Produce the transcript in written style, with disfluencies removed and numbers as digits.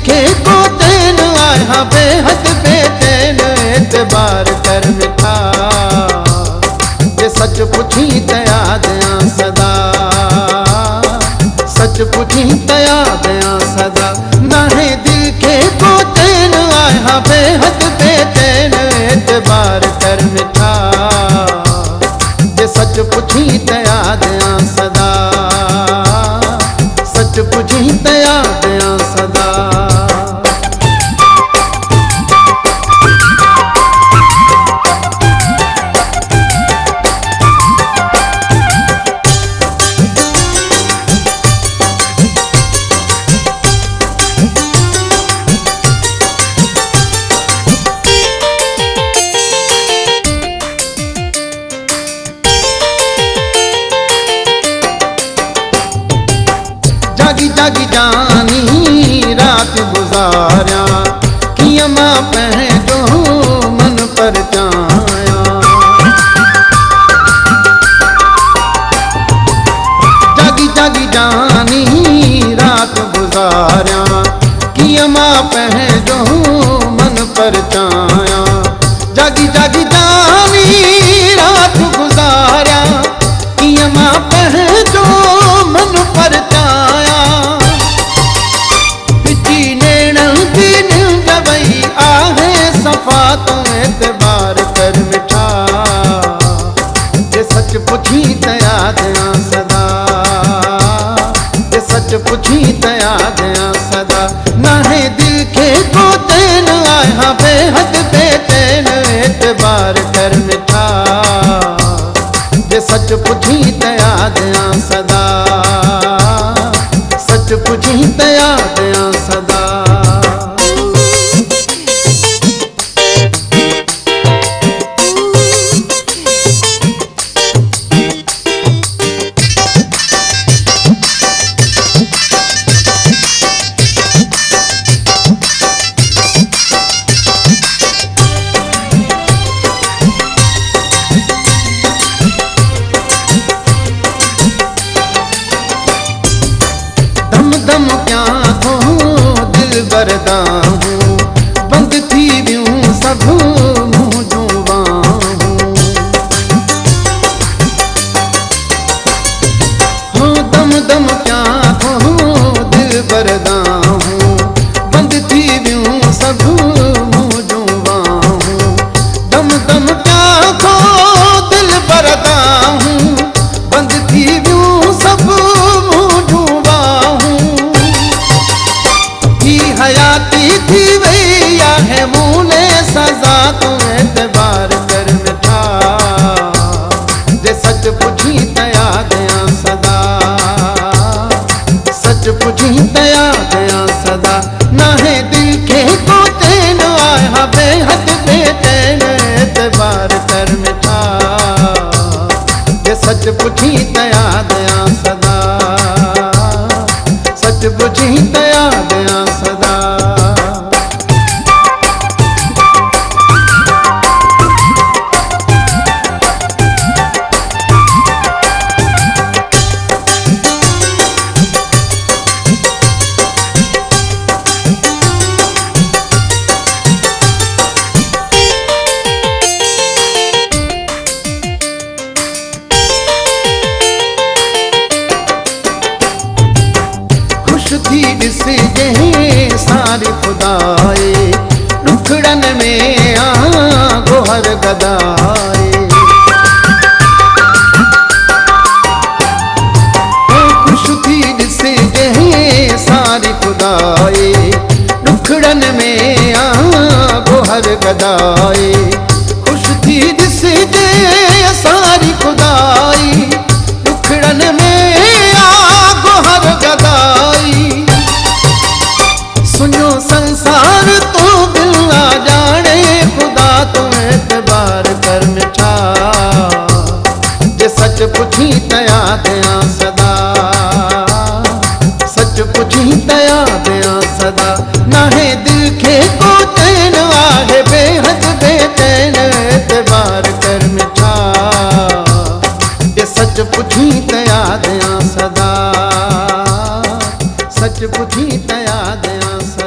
खे को चैन आया बेहद बेचैन एतबार कर मिठा जे सच पुछी तया दया सदा सच पुछी तया दया सदा नाहे दिल खे को चैन आया बेहद बेचैन एतबार कर मिठा जे सच पुछी तया दया सदा सच पुछी तया दया सदा। जागी जागी जानी रात गुजारिया किया मां पंहिंजो मन परचाया जागी जागी जानी रात गुजारिया किया मां पंहिंजो मन परचाया जागी जागी जानी रात गुजारिया किया मां पंहिंजो मन परचाया तू एतबार कर मिठा जे सच पुछी तया दया सदा जे सच पुछी तया दया सदा नाहे दिल खे को चैन आया बेहद बेचैन एतबार कर मिठा जे सच पुछी तया दया सदा सच पुछी तया दया सदा। दम क्या हो दिल बरदा हूँ बंद थी वियूं सब मुँह जुबा हो दम दम क्या हो दिल बरदा हूँ बंद थी वियूं सब मुँह जुबा दम दम क्या हो दिल बरदा हूँ बंद थी वियूं सब हयाती थी भैया है मूने सजा तू एतबार कर मिठा जे सच पुछी तया दया सदा सच पुछी तया दया सदा नाहे दिल खे को चैन आया बेहद बेचैन एतबार कर मिठा जे सच पुछी तया दया सदा सच पुछी तया दया सदा। थी ॾिसे जंहिं सारी खुदाए ॾुखड़न में आ गोहर गदाए ख़ुश थी ॾिसे जंहिं सारी खुदाए ॾुखड़न में आ गोहर गदाए ख़ुश थी ॾिसे जंहिं सारी खुदाई ॾुखड़न में आ गोहर गदाई सुनो संसार तो बिल्ला जाने खुदा तू एतबार कर मिठा जे सच पुछी तया दया सदा सच पुछी तया दया सदा नाहे दिल खे को चैन आहे बेहद बेचैन एतबार कर मिठा जे सच पुछी तया दया सदा सच पुछी तया दया सदा।